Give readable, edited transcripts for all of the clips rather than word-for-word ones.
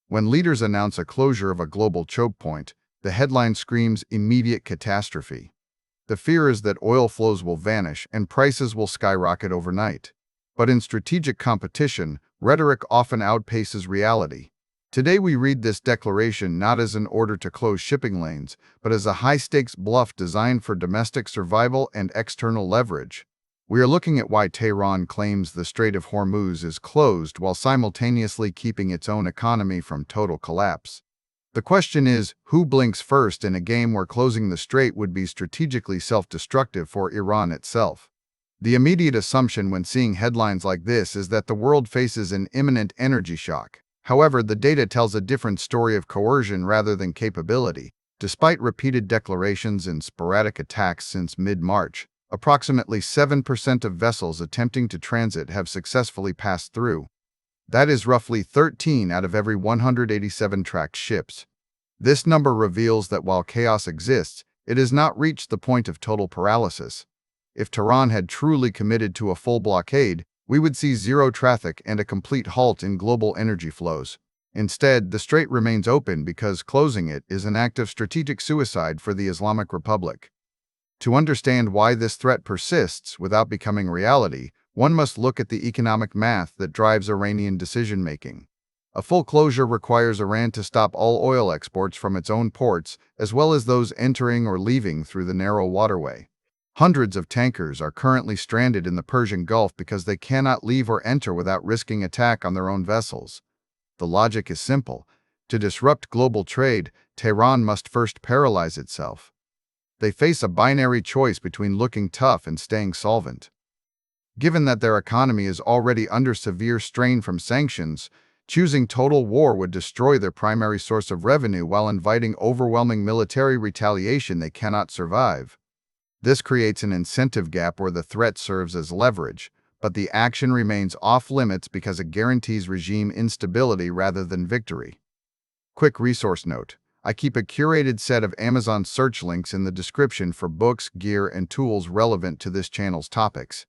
When leaders announce a closure of a global choke point, the headline screams immediate catastrophe. The fear is that oil flows will vanish and prices will skyrocket overnight. But in strategic competition, rhetoric often outpaces reality. Today we read this declaration not as an order to close shipping lanes, but as a high-stakes bluff designed for domestic survival and external leverage. We are looking at why Tehran claims the Strait of Hormuz is closed while simultaneously keeping its own economy from total collapse. The question is, who blinks first in a game where closing the strait would be strategically self-destructive for Iran itself? The immediate assumption when seeing headlines like this is that the world faces an imminent energy shock. However, the data tells a different story of coercion rather than capability. Despite repeated declarations and sporadic attacks since mid-March, approximately 7% of vessels attempting to transit have successfully passed through. That is roughly 13 out of every 187 tracked ships. This number reveals that while chaos exists, it has not reached the point of total paralysis. If Tehran had truly committed to a full blockade, we would see zero traffic and a complete halt in global energy flows. Instead, the strait remains open because closing it is an act of strategic suicide for the Islamic Republic. To understand why this threat persists without becoming reality, one must look at the economic math that drives Iranian decision-making. A full closure requires Iran to stop all oil exports from its own ports, as well as those entering or leaving through the narrow waterway. Hundreds of tankers are currently stranded in the Persian Gulf because they cannot leave or enter without risking attack on their own vessels. The logic is simple. To disrupt global trade, Tehran must first paralyze itself. They face a binary choice between looking tough and staying solvent. Given that their economy is already under severe strain from sanctions, choosing total war would destroy their primary source of revenue while inviting overwhelming military retaliation they cannot survive. This creates an incentive gap where the threat serves as leverage, but the action remains off-limits because it guarantees regime instability rather than victory. Quick resource note. I keep a curated set of Amazon search links in the description for books, gear, and tools relevant to this channel's topics.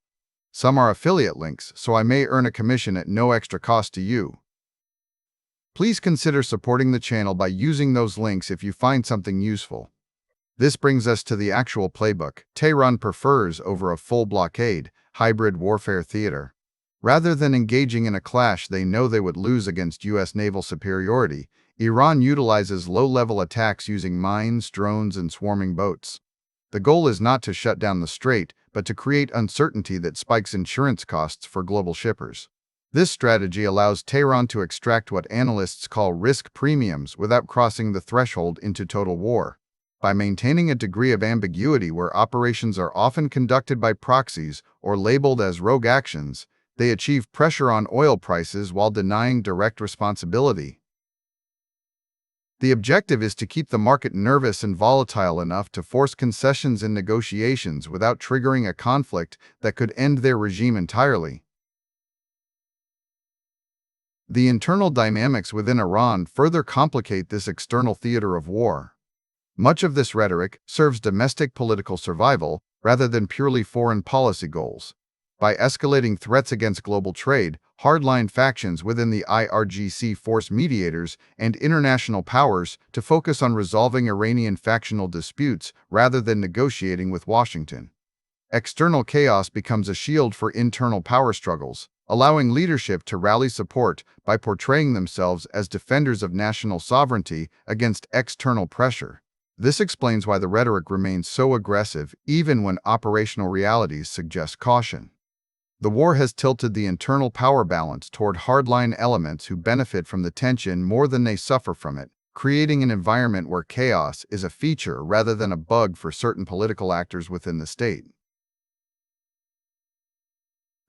Some are affiliate links, so I may earn a commission at no extra cost to you. Please consider supporting the channel by using those links if you find something useful. This brings us to the actual playbook. Tehran prefers over a full blockade, hybrid warfare theater. Rather than engaging in a clash they know they would lose against U.S. naval superiority, Iran utilizes low-level attacks using mines, drones, and swarming boats. The goal is not to shut down the strait, but to create uncertainty that spikes insurance costs for global shippers. This strategy allows Tehran to extract what analysts call risk premiums without crossing the threshold into total war. By maintaining a degree of ambiguity where operations are often conducted by proxies or labeled as rogue actions, they achieve pressure on oil prices while denying direct responsibility. The objective is to keep the market nervous and volatile enough to force concessions in negotiations without triggering a conflict that could end their regime entirely. The internal dynamics within Iran further complicate this external theater of war. Much of this rhetoric serves domestic political survival rather than purely foreign policy goals. By escalating threats against global trade, hardline factions within the IRGC force mediators and international powers to focus on resolving Iranian factional disputes rather than negotiating with Washington. External chaos becomes a shield for internal power struggles, allowing leadership to rally support by portraying themselves as defenders of national sovereignty against external pressure. This explains why the rhetoric remains so aggressive even when operational realities suggest caution. The war has tilted the internal power balance toward hardline elements who benefit from the tension more than they suffer from it, creating an environment where chaos is a feature rather than a bug for certain political actors within the state.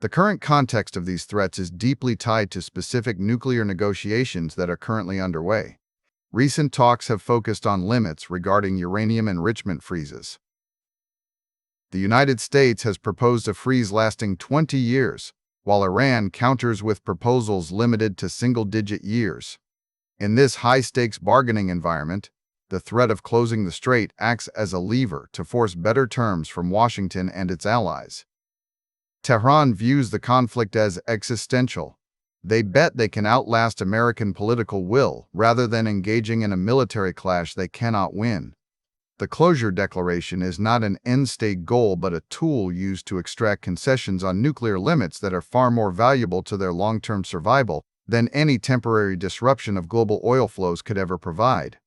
The current context of these threats is deeply tied to specific nuclear negotiations that are currently underway. Recent talks have focused on limits regarding uranium enrichment freezes. The United States has proposed a freeze lasting 20 years, while Iran counters with proposals limited to single-digit years. In this high-stakes bargaining environment, the threat of closing the strait acts as a lever to force better terms from Washington and its allies. Tehran views the conflict as existential. They bet they can outlast American political will rather than engaging in a military clash they cannot win. The closure declaration is not an end-state goal but a tool used to extract concessions on nuclear limits that are far more valuable to their long-term survival than any temporary disruption of global oil flows could ever provide.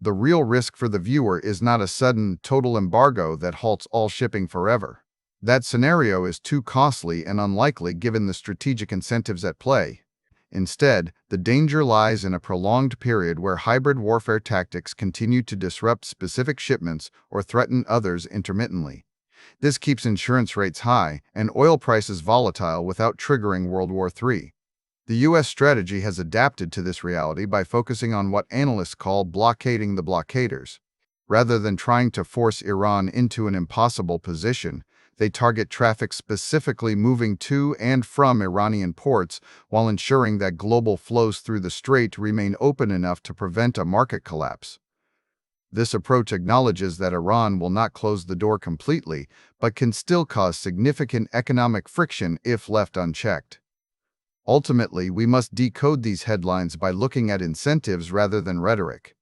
The real risk for the viewer is not a sudden, total embargo that halts all shipping forever. That scenario is too costly and unlikely given the strategic incentives at play. Instead, the danger lies in a prolonged period where hybrid warfare tactics continue to disrupt specific shipments or threaten others intermittently. This keeps insurance rates high and oil prices volatile without triggering World War III. The U.S. strategy has adapted to this reality by focusing on what analysts call blockading the blockaders. Rather than trying to force Iran into an impossible position, they target traffic specifically moving to and from Iranian ports while ensuring that global flows through the strait remain open enough to prevent a market collapse. This approach acknowledges that Iran will not close the door completely, but can still cause significant economic friction if left unchecked. Ultimately, we must decode these headlines by looking at incentives rather than rhetoric.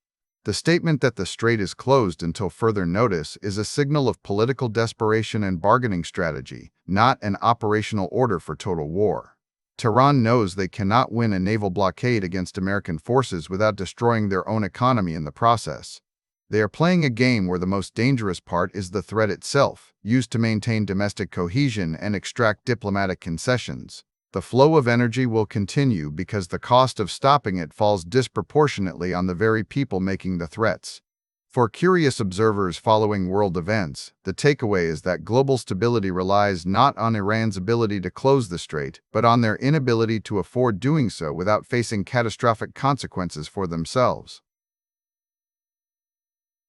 The statement that the strait is closed until further notice is a signal of political desperation and bargaining strategy, not an operational order for total war. Tehran knows they cannot win a naval blockade against American forces without destroying their own economy in the process. They are playing a game where the most dangerous part is the threat itself, used to maintain domestic cohesion and extract diplomatic concessions. The flow of energy will continue because the cost of stopping it falls disproportionately on the very people making the threats. For curious observers following world events, the takeaway is that global stability relies not on Iran's ability to close the strait, but on their inability to afford doing so without facing catastrophic consequences for themselves.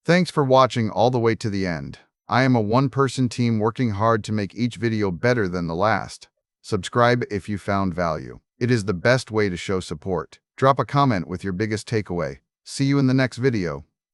Thanks for watching all the way to the end. I am a one-person team working hard to make each video better than the last. Subscribe if you found value. It is the best way to show support. Drop a comment with your biggest takeaway. See you in the next video.